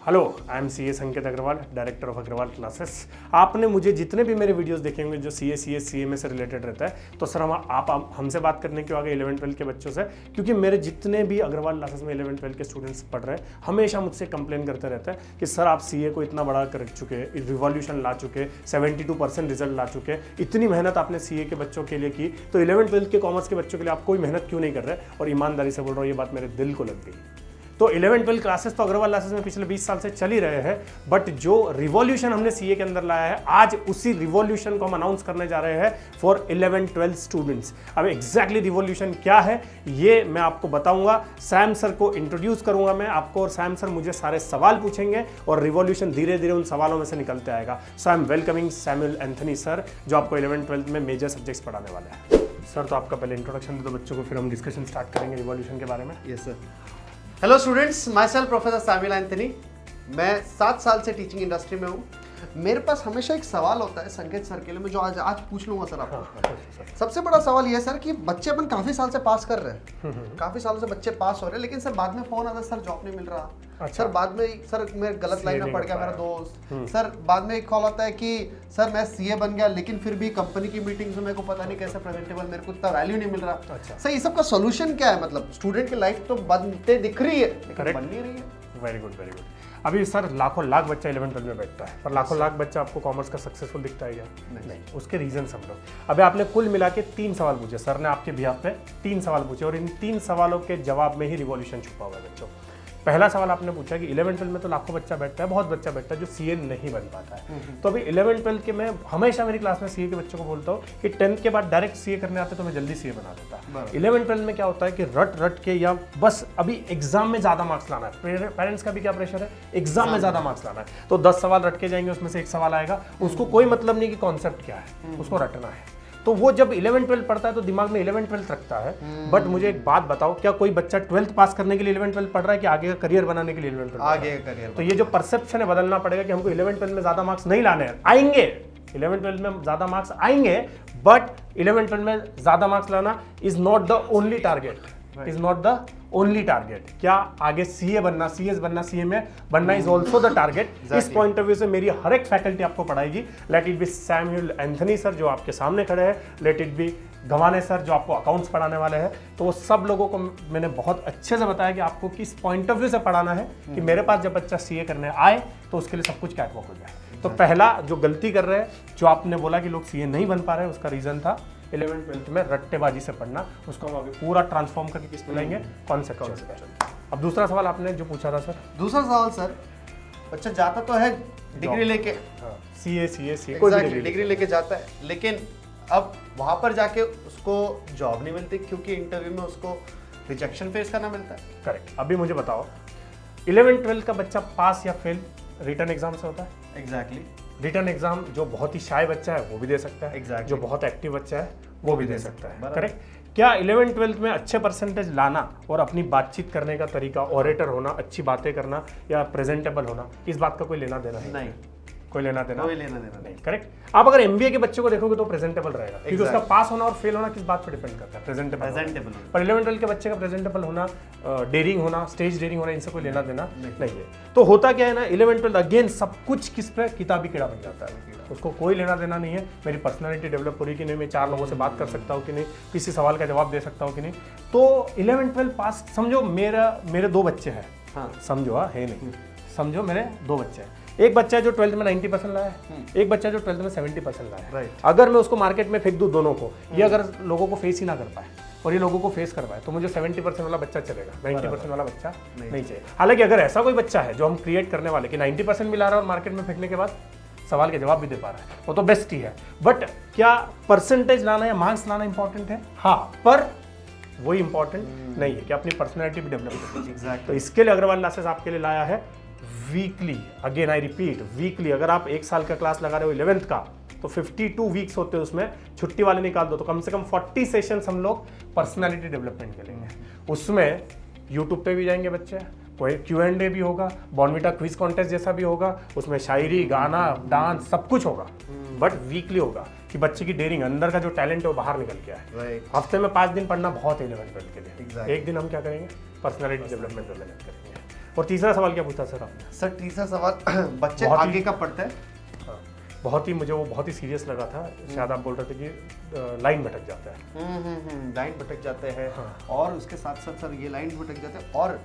Hello, I am C A Sanket Agarwal, director of Agarwal classes. आपने मुझे जितने भी मेरे वीडियोस देखे होंगे जो सी ए में से रिलेटेड रहता है, तो सर आप हमसे बात करने क्यों आ गए 11-12 के बच्चों से? क्योंकि मेरे जितने भी अग्रवाल क्लासेस में 11-12 के स्टूडेंट्स पढ़ रहे हैं हमेशा मुझसे कंप्लेन करते रहते हैं कि सर आप सी ए को इतना बड़ा कर चुके, रिवॉल्यूशन ला चुके, 72% रिजल्ट ला चुके, इतनी मेहनत आपने सी ए के बच्चों के लिए की, तो 11-12 के कॉमर्स के बच्चों के लिए आप कोई मेहनत क्यों नहीं कर रहे? और ईमानदारी से बोल रहा हूँ, ये बात मेरे दिल को लग गई। तो 11-12 क्लासेस तो अग्रवाल क्लासेस में पिछले 20 साल से चल ही रहे हैं, बट जो रिवॉल्यूशन हमने सीए के अंदर लाया है, आज उसी रिवॉल्यूशन को हम अनाउंस करने जा रहे हैं फॉर 11-12 स्टूडेंट्स। अब एग्जैक्टली रिवॉल्यूशन क्या है ये मैं आपको बताऊंगा। सैम सर को इंट्रोड्यूस करूंगा मैं आपको, और सैम सर मुझे सारे सवाल पूछेंगे और रिवॉल्यूशन धीरे धीरे उन सवालों में से निकलते आएगा। So I am welcoming Samuel Anthony sir, जो आपको 11-12 में मेजर सब्जेक्ट्स पढ़ाने वाले हैं। सर तो आपका पहले इंट्रोडक्शन दे दो बच्चों को, फिर हम डिस्कशन स्टार्ट करेंगे रिवॉल्यूशन के बारे में। Yes sir. Hello students, my self professor Samuel Anthony. मैं 7 साल से टीचिंग इंडस्ट्री में हूँ। मेरे पास हमेशा एक सवाल होता है संकेत सर के लिए, मैं जो आज पूछ लूँगा सर आपको। सबसे बड़ा सवाल ये है सर कि बच्चे अपन काफ़ी साल से पास कर रहे हैं, काफ़ी सालों से बच्चे पास हो रहे हैं, लेकिन सर बाद में फ़ोन आता है, सर जॉब नहीं मिल रहा। अच्छा। सर बाद में सर मैं गलत लाइन में पड़ गया मेरा दोस्त। सर बाद में एक कॉल आता है कि सर मैं सीए बन गया, लेकिन फिर भी कंपनी की मीटिंग्स में मेरे को पता नहीं कैसे प्रेजेंटेबल, मेरे को इतना वैल्यू नहीं मिल रहा। अच्छा। सर ये सब का सोल्यूशन क्या है? मतलब स्टूडेंट की लाइफ तो बनते दिख रही है लेकिन बन नहीं रही है। Very good very good. अभी सर लाखों लाख बच्चा 11-12 में बैठता है, पर लाखों लाख बच्चा आपको कॉमर्स का सक्सेसफुल दिखता है क्या? नहीं। उसके रीजन समझो। अभी आपने कुल मिला के 3 सवाल पूछे, सर ने आपके बिहाफ पे 3 सवाल पूछे, और इन 3 सवालों के जवाब में ही रिवॉल्यूशन छुपा हुआ है बच्चों। पहला सवाल आपने पूछा कि 11-12 में तो लाखों बच्चा बैठता है, बहुत बच्चा बैठता है जो सीए नहीं बन पाता है। तो अभी 11-12 के मैं हमेशा मेरी क्लास में सीए के बच्चों को बोलता हूँ कि 10th के बाद डायरेक्ट सीए करने आते तो मैं जल्दी सीए बना देता। 11-12 में क्या होता है कि रट के या बस अभी एग्जाम में ज्यादा मार्क्स लाना है। पेरेंट्स का भी क्या प्रेशर है, एग्जाम में ज्यादा मार्क्स लाना है। तो 10 सवाल रट के जाएंगे, उसमें से एक सवाल आएगा, उसको कोई मतलब नहीं कि कॉन्सेप्ट क्या है, उसको रटना है। तो वो जब 11-12 पढ़ता है तो दिमाग में 11-12 रखता है। बट मुझे एक बात बताओ, क्या कोई बच्चा 12th पास करने के लिए 11-12 पढ़ रहा है कि आगे का करियर बनाने के लिए 11-12? आगे का करियर। तो ये जो परसेप्शन है बदलना पड़ेगा कि हमको 11-12 में ज्यादा मार्क्स नहीं लाने हैं। आएंगे 11-12 में ज्यादा मार्क्स आएंगे, बट 11-12 में ज्यादा मार्क्स लाना is not the only target, is not the only target. क्या आगे सीए बनना, सीएस बनना, सीए में बनना इज ऑल्सो द टारगेट। इस पॉइंट ऑफ व्यू से मेरी हर एक फैकल्टी आपको पढ़ाएगी। Let it be Samuel Anthony sir जो आपके सामने खड़े हैं, let it be Gawane sir जो आपको अकाउंट्स पढ़ाने वाले हैं। तो वो सब लोगों को मैंने बहुत अच्छे से बताया कि आपको किस पॉइंट ऑफ व्यू से पढ़ाना है कि मेरे पास जब बच्चा सीए करने आए तो उसके लिए सब कुछ कैटवॉक हो जाए। तो पहला जो गलती कर रहे हैं, जो आपने बोला कि लोग सीए नहीं बन पा रहे हैं, उसका रीजन था 11-12 में रट्टेबाजी से पढ़ना। उसको हम अभी पूरा ट्रांसफॉर्म करके किस में लाएंगे, कॉन्सेप्ट। अब दूसरा सवाल आपने जो पूछा था सर। दूसरा सवाल सर, बच्चा जाता तो है डिग्री लेके, सीए कोई डिग्री लेके जाता है, लेकिन अब वहां पर जाके उसको जॉब नहीं मिलती क्योंकि इंटरव्यू में उसको रिजेक्शन फेस करना मिलता है। करेक्ट। अभी मुझे बताओ 11-12 का बच्चा पास या फेल रिटर्न एग्जाम से होता है? एग्जैक्टली। रिटर्न एग्जाम जो बहुत ही शाय बच्चा है वो भी दे सकता है। Exactly. जो बहुत एक्टिव बच्चा है वो भी दे सकता है। करेक्ट। क्या 11-12 में अच्छे परसेंटेज लाना और अपनी बातचीत करने का तरीका, ऑरेटर होना, अच्छी बातें करना या प्रेजेंटेबल होना, इस बात का कोई लेना देना है? नहीं, कोई लेना देना नहीं। करेक्ट। आप अगर एमबीए के बच्चे को देखोगे तो प्रेजेंटेबल रहेगा, क्योंकि उसका पास होना और फेल होना किस बात पर डिपेंड करता है? प्रेजेंटेबल। पर 11-12 के बच्चे का प्रेजेंटेबल होना, डेयरिंग होना, स्टेज डेयरिंग होना, इनसे कोई लेना देना नहीं है। तो होता क्या है ना, 11-12 अगेन सब कुछ किस पे, किताबी कीड़ा बन जाता है। उसको कोई लेना देना नहीं है मेरी पर्सनैलिटी डेवलप हो रही कि नहीं, मैं 4 लोगों से बात कर सकता हूँ कि नहीं, किसी सवाल का जवाब दे सकता हूँ कि नहीं। तो 11-12 पास समझो मेरे 2 बच्चे हैं। हाँ समझो, हाँ है नहीं, समझो मेरे 2 बच्चे हैं। एक बच्चा है जो 12th में 90% लाया है, एक बच्चा जो 12th में 70% लाया है। अगर मैं उसको मार्केट में फेंक दूं दोनों को, ये अगर लोगों को फेस ही ना कर पाए और ये लोगों को फेस करवाए, तो मुझे 70% वाला बच्चा चलेगा, 90% वाला बच्चा नहीं चाहिए। हालांकि अगर ऐसा कोई बच्चा है जो हम क्रिएट करने वाले कि 90% भी ला रहा है और मार्केट में फेंकने के बाद सवाल के जवाब भी दे पा रहा है, वो तो बेस्ट ही है। बट क्या परसेंटेज लाना या मार्क्स लाना इंपॉर्टेंट है? हाँ, पर वही इंपॉर्टेंट नहीं है कि अपनी पर्सनैलिटी भी डेवलप करनी। तो इसके लिए अग्रवाल क्लासेस आपके लिए लाया है weekly. Again I repeat, weekly. अगर आप 1 साल का क्लास लगा रहे हो 11th का, तो 52 वीक्स होते हैं, उसमें छुट्टी वाले निकाल दो तो कम से कम 40 सेशंस हम लोग पर्सनैलिटी डेवलपमेंट के लेंगे। उसमें यूट्यूब पे भी जाएंगे बच्चे, कोई Q&A भी होगा, बॉर्नविटा क्विज कॉन्टेस्ट जैसा भी होगा, उसमें शायरी, गाना, डांस सब कुछ होगा, बट वीकली होगा कि बच्चे की डेयरिंग, अंदर का जो टैलेंट है वो बाहर निकल के आए। हफ्ते में 5 दिन पढ़ना बहुत है 11-12 के लिए। एक दिन हम क्या करेंगे, पर्सनैलिटी डेवलपमेंट पे मेहनत करेंगे। और तीसरा सवाल क्या पूछा सर आपने? सर तीसरा सवाल बच्चे आगे का पढ़ते हैं। हाँ, बहुत ही मुझे वो बहुत ही सीरियस लगा था। शायद आप बोल रहे थे कि लाइन भटक जाता है। लाइन भटक जाते हैं। हाँ। और उसके साथ साथ सर ये लाइन भटक जाते हैं और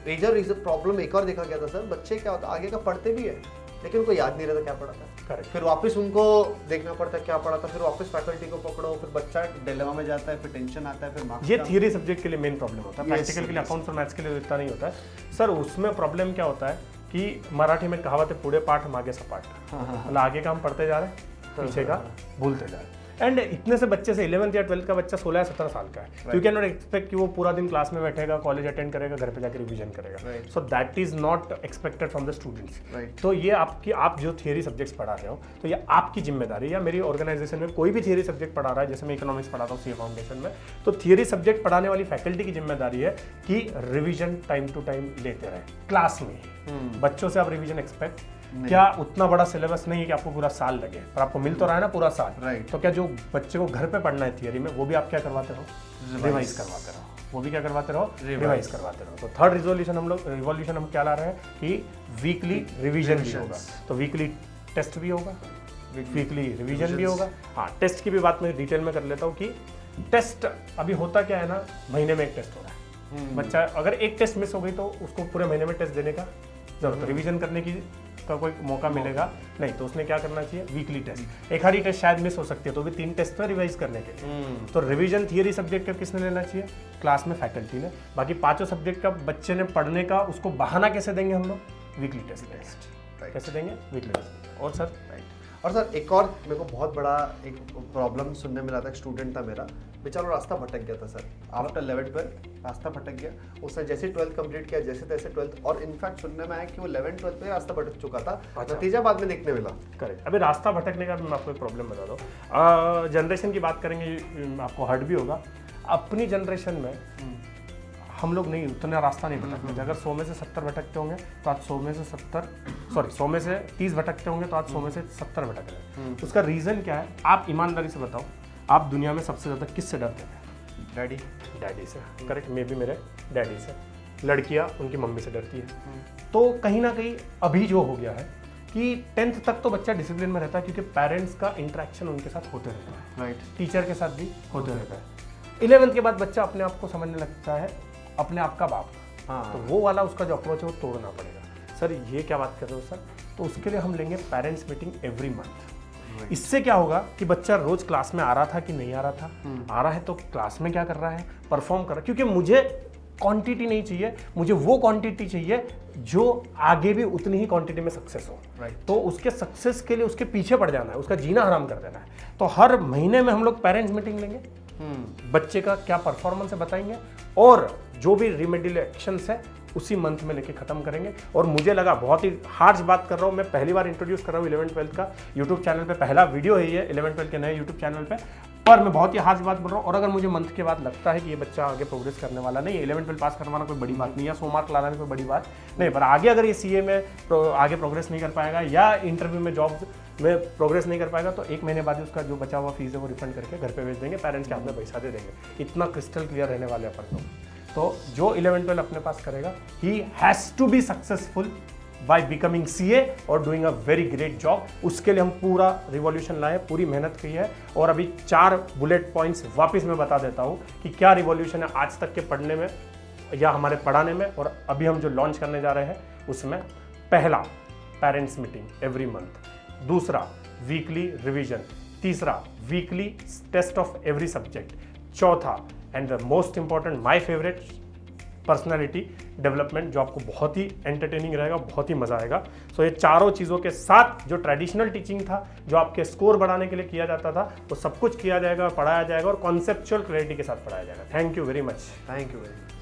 मेजर प्रॉब्लम एक और देखा गया था सर, बच्चे क्या होता है आगे का पढ़ते भी है लेकिन उनको याद नहीं रहता क्या पढ़ा था। करेक्ट। फिर वापस उनको देखना पड़ता है क्या पढ़ा था, फिर वापस फैकल्टी को पकड़ो, फिर बच्चा डिलेमा में जाता है, फिर टेंशन आता है, फिर मार्क्स। ये थियरी सब्जेक्ट के लिए मेन प्रॉब्लम होता है। Yes, प्रैक्टिकल के लिए, yes. अकाउंट्स और मैथ्स के लिए इतना नहीं होता है सर। उसमें प्रॉब्लम क्या होता है कि मराठी में कहावत है, पूरे पाठ मागे सपाट। मतलब आगे का हम पढ़ते जा रहे हैं, पीछे का भूलते जा रहे हैं। एंड इतने से बच्चे से 11th या 12th का बच्चा 16 या 17 साल का है, यू कैन नॉट एक्सपेक्ट कि वो पूरा दिन क्लास में बैठेगा, कॉलेज अटेंड करेगा, घर पे जाकर रिवीजन करेगा। So that is not expected from the students. तो ये आप जो थियरी सब्जेक्ट्स पढ़ा रहे हो तो ये आपकी जिम्मेदारी, या मेरी ऑर्गेनाइजेशन में कोई भी थियरी सब्जेक्ट पढ़ा रहा है, जैसे मैं इकोनॉमिक्स पढ़ाता हूँ सीए फाउंडेशन में, तो थियरी सब्जेक्ट पढ़ाने वाली फैकल्टी की जिम्मेदारी है कि रिविजन टाइम टू टाइम लेते रहे क्लास में ही। बच्चों से आप रिविजन एक्सपेक्ट, क्या उतना बड़ा सिलेबस नहीं है कि आपको पूरा साल लगे, पर आपको मिल तो रहा है ना पूरा साल। तो क्या जो बच्चे को घर पे पढ़ना है थियरी में, वो भी आप क्या करवाते रहो? रिवाइज करवाते रहो। वो भी क्या करवाते रहो? रिवाइज करवाते रहो। तो थर्ड रिवॉल्यूशन हम क्या ला रहे हैं कि वीकली रिवीजन भी होगा, तो वीकली टेस्ट भी होगा, वीकली रिवीजन भी होगा। हाँ, टेस्ट की भी बात मैं डिटेल में कर लेता हूँ कि टेस्ट अभी होता क्या है ना, महीने में एक टेस्ट हो रहा है। बच्चा अगर एक टेस्ट मिस हो गई तो उसको पूरे महीने में टेस्ट देने का जरूरत है, रिवीजन करने की का कोई मौका मिलेगा नहीं। तो उसने क्या करना चाहिए? Weekly test. एक हारी टेस्ट शायद मिस हो सकती है, तो भी 3 टेस्ट में रिवाइज करने के लिए। तो रिवीजन थियरी सब्जेक्ट का किसने लेना चाहिए? क्लास में फैकल्टी ने। बाकी 5 सब्जेक्ट का बच्चे ने पढ़ने का उसको बहाना कैसे देंगे हम लोग? Weekly test. कैसे देंगे? Weekly test. और सर और सर एक और मेरे को बहुत बड़ा एक प्रॉब्लम सुनने मिला था, एक स्टूडेंट था मेरा, बेचारा रास्ता भटक गया था सर। आफ्टर 11th पर रास्ता भटक गया, उसने जैसे 12th कंप्लीट किया, जैसे तैसे 12th, और इनफैक्ट सुनने में आया कि वो 11th 12th पे रास्ता भटक चुका था। नतीजा बाद में देखने मिला। करेक्ट। अभी रास्ता भटकने का मैं आपको एक प्रॉब्लम बता दूं। जनरेशन की बात करेंगे, आपको हर्ट भी होगा। अपनी जनरेशन में हम लोग नहीं उतना रास्ता नहीं भटकते थे। अगर 100 में से 70 भटकते होंगे तो आज 100 में से 30 भटकते होंगे तो आज 100 में से 70 भटक रहे हैं। उसका रीज़न क्या है? आप ईमानदारी से बताओ, आप दुनिया में सबसे ज़्यादा किससे डरते थे? डैडी से। करेक्ट। मे बी मेरे डैडी से। लड़कियाँ उनकी मम्मी से डरती है। तो कहीं ना कहीं अभी जो हो गया है कि 10th तक तो बच्चा डिसिप्लिन में रहता है, क्योंकि पेरेंट्स का इंटरेक्शन उनके साथ होते रहता है। टीचर के साथ भी होते रहता है। 11th के बाद बच्चा अपने आप को समझने लगता है अपने आप का बाप। तो वो वाला उसका जो अप्रोच है वो तोड़ना पड़ेगा। सर ये क्या बात कर रहे हो सर? तो उसके लिए हम लेंगे पेरेंट्स मीटिंग एवरी मंथ। इससे क्या होगा कि बच्चा रोज क्लास में आ रहा था कि नहीं आ रहा था, आ रहा है तो क्लास में क्या कर रहा है, परफॉर्म कर रहा है। क्योंकि मुझे क्वांटिटी नहीं चाहिए, मुझे वो क्वांटिटी चाहिए जो आगे भी उतनी ही क्वांटिटी में सक्सेस हो। तो उसके सक्सेस के लिए उसके पीछे पड़ जाना है, उसका जीना हराम कर देना है। तो हर महीने में हम लोग पेरेंट्स मीटिंग लेंगे, बच्चे का क्या परफॉर्मेंस है बताएंगे, और जो भी रिमेडियल एक्शंस है उसी मंथ में लेके खत्म करेंगे। और मुझे लगा बहुत ही हार्श बात कर रहा हूँ, मैं पहली बार इंट्रोड्यूस कर रहा हूँ 11th 12th का यूट्यूब चैनल पे, पहला वीडियो है ये 11th 12th के नए यूट्यूब चैनल पे, पर मैं बहुत ही हार्श बात बोल रहा हूँ। और अगर मुझे मंथ के बाद लगता है कि ये बच्चा आगे प्रोग्रेस करने वाला नहीं, 11th 12th पास करवाना कोई बड़ी बात नहीं है, 100 मार्क लाना भी कोई बड़ी बात नहीं, पर आगे अगर ये सीए में आगे प्रोग्रेस नहीं कर पाएगा या इंटरव्यू में जॉब में प्रोग्रेस नहीं कर पाएगा, तो 1 महीने बाद उसका जो बचा हुआ फीस है वो रिफंड करके घर पे भेज देंगे, पेरेंट्स के हाथ में पैसा दे देंगे। इतना क्रिस्टल क्लियर रहने वाले अपन तो जो 11th 12th अपने पास करेगा, he has to be successful by becoming CA और doing a very great job. उसके लिए हम पूरा रिवॉल्यूशन लाए, पूरी मेहनत की है। और अभी 4 बुलेट पॉइंट्स वापस मैं बता देता हूँ कि क्या रिवॉल्यूशन है आज तक के पढ़ने में या हमारे पढ़ाने में, और अभी हम जो लॉन्च करने जा रहे हैं उसमें। पहला, पेरेंट्स मीटिंग एवरी मंथ। दूसरा, वीकली रिवीजन। तीसरा, weekly test of every subject. चौथा, and the most important, my favourite, personality development, जो आपको बहुत ही एंटरटेनिंग रहेगा, बहुत ही मजा आएगा। सो ये चारों चीज़ों के साथ जो ट्रेडिशनल टीचिंग था, जो आपके स्कोर बढ़ाने के लिए किया जाता था, वो सब कुछ किया जाएगा, पढ़ाया जाएगा और कॉन्सेप्चुअल क्लैरिटी के साथ पढ़ाया जाएगा। Thank you very much. Thank you very much.